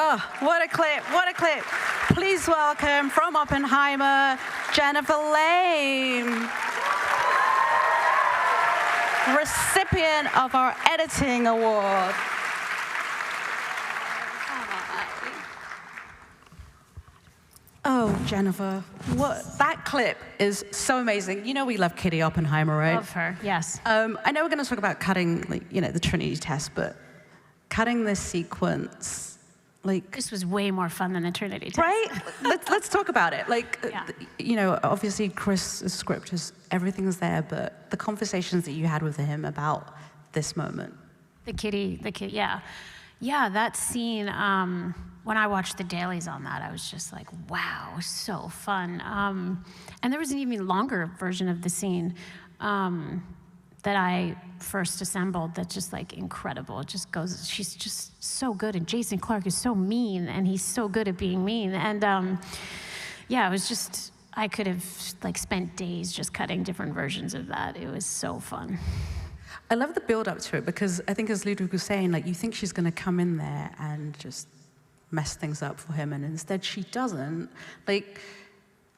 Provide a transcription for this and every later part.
Oh, what a clip, what a clip. Please welcome from Oppenheimer, Jennifer Lane, recipient of our editing award. Oh, Jennifer, that clip is so amazing. You know we love Kitty Oppenheimer, right? Love her, yes. I know we're going to talk about cutting, the Trinity test, but cutting this sequence, this was way more fun than the Trinity test. Right? let's talk about it. Obviously Chris' script everything's there, but the conversations that you had with him about this moment. The kitty, yeah. Yeah, that scene, when I watched the dailies on that, I was just like, wow, it was so fun. And there was an even longer version of the scene that I first assembled that's just incredible. It just goes, she's just so good. And Jason Clarke is so mean, and he's so good at being mean. And yeah, it was just, I could have spent days just cutting different versions of that. It was so fun. I love the build up to it because I think, as Ludwig was saying, you think she's going to come in there and just mess things up for him, and instead she doesn't.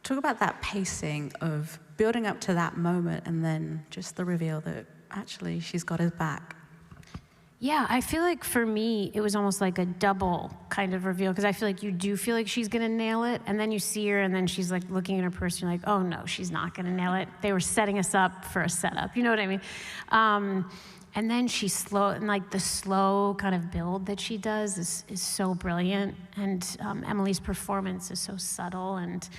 Talk about that pacing of building up to that moment and then just the reveal that actually she's got his back. Yeah, I feel like for me, it was almost like a double kind of reveal, because I feel like you do feel like she's gonna nail it, and then you see her, and then she's looking at her purse, and you're like, oh no, she's not gonna nail it. They were setting us up for a setup, you know what I mean? And then she's slow, and the slow kind of build that she does is so brilliant, and Emily's performance is so subtle, and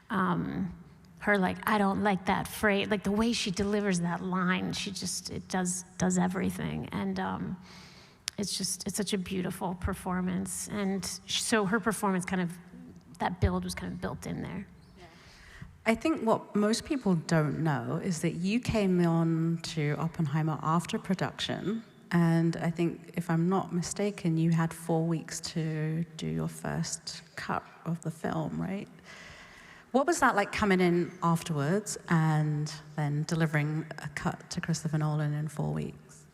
her I don't like that phrase, the way she delivers that line, it does everything, and it's such a beautiful performance, and so her performance that build was kind of built in there. I think what most people don't know is that you came on to Oppenheimer after production, and I think, if I'm not mistaken, you had 4 weeks to do your first cut of the film, right? What was that like, coming in afterwards and then delivering a cut to Christopher Nolan in 4 weeks?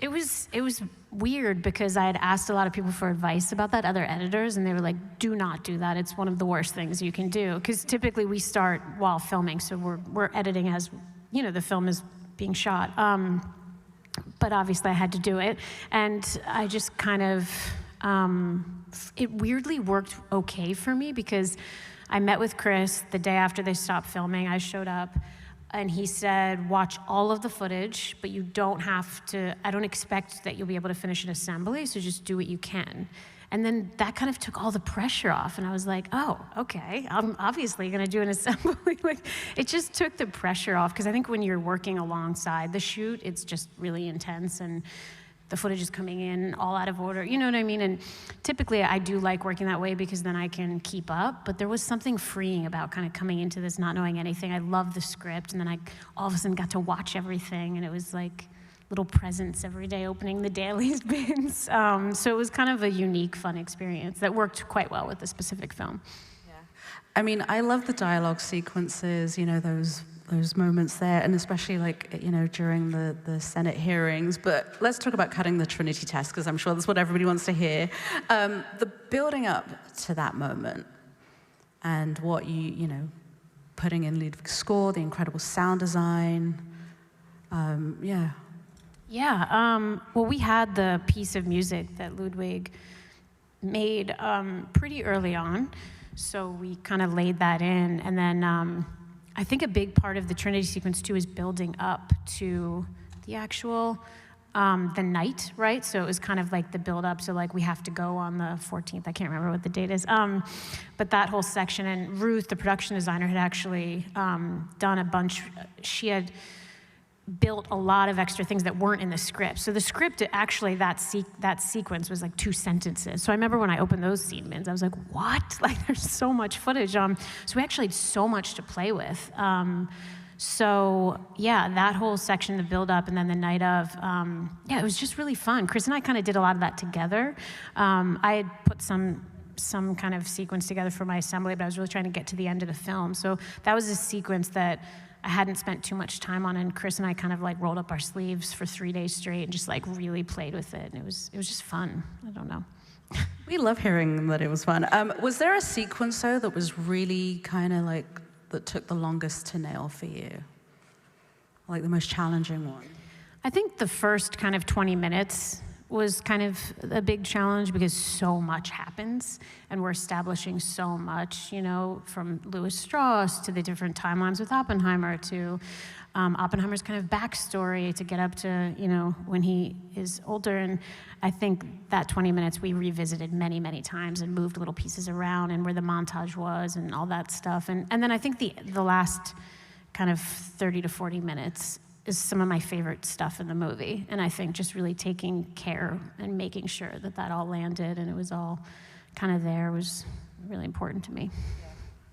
It was weird, because I had asked a lot of people for advice about that, other editors, and they were like, do not do that. It's one of the worst things you can do. Because typically we start while filming, so we're editing as, the film is being shot. But obviously I had to do it. And I just kind of, it weirdly worked okay for me, because I met with Chris the day after they stopped filming. I showed up, and he said, watch all of the footage, but you don't have to, I don't expect that you'll be able to finish an assembly, so just do what you can. And then that kind of took all the pressure off, and I was like, oh, okay, I'm obviously gonna do an assembly. It just took the pressure off, because I think when you're working alongside the shoot, it's just really intense, and the footage is coming in all out of order, you know what I mean? And typically I do like working that way, because then I can keep up, but there was something freeing about kind of coming into this not knowing anything. I loved the script, and then I all of a sudden got to watch everything, and it was like little presents every day, opening the dailies bins. So it was kind of a unique, fun experience that worked quite well with the specific film. Yeah. I mean, I love the dialogue sequences, those moments there, and especially during the Senate hearings. But let's talk about cutting the Trinity test, because I'm sure that's what everybody wants to hear. The building up to that moment, and what putting in Ludwig's score, the incredible sound design, yeah. Yeah, well, we had the piece of music that Ludwig made pretty early on, so we kind of laid that in, and then I think a big part of the Trinity sequence too is building up to the actual, the night, right? So it was kind of like the build up, so we have to go on the 14th, I can't remember what the date is, but that whole section, and Ruth, the production designer, had actually done a bunch, she had built a lot of extra things that weren't in the script. So the script, actually, that sequence was 2 sentences. So I remember when I opened those scene bins, I was like, what? There's so much footage. So we actually had so much to play with. So yeah, that whole section, the build up, and then the night of, yeah, it was just really fun. Chris and I kind of did a lot of that together. I had put some kind of sequence together for my assembly, but I was really trying to get to the end of the film. So that was a sequence that I hadn't spent too much time on it, and Chris and I kind of like rolled up our sleeves for 3 days straight and just like really played with it, and it was just fun. I don't know. We love hearing that it was fun. Was there a sequence, though, that was really kind of like, that took the longest to nail for you? Like the most challenging one? I think the first kind of 20 minutes was kind of a big challenge because so much happens and we're establishing so much, you know, from Louis Strauss to the different timelines with Oppenheimer to Oppenheimer's kind of backstory to get up to, you know, when he is older. And I think that 20 minutes we revisited many, many times and moved little pieces around and where the montage was and all that stuff. And then I think the last kind of 30 to 40 minutes is some of my favorite stuff in the movie. And I think just really taking care and making sure that that all landed and it was all kind of there was really important to me.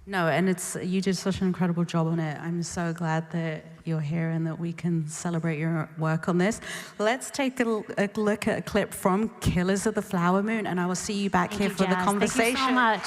No, and you did such an incredible job on it. I'm so glad that you're here and that we can celebrate your work on this. Let's take a look at a clip from Killers of the Flower Moon, and I will see you back here for the conversation. Thank you so much.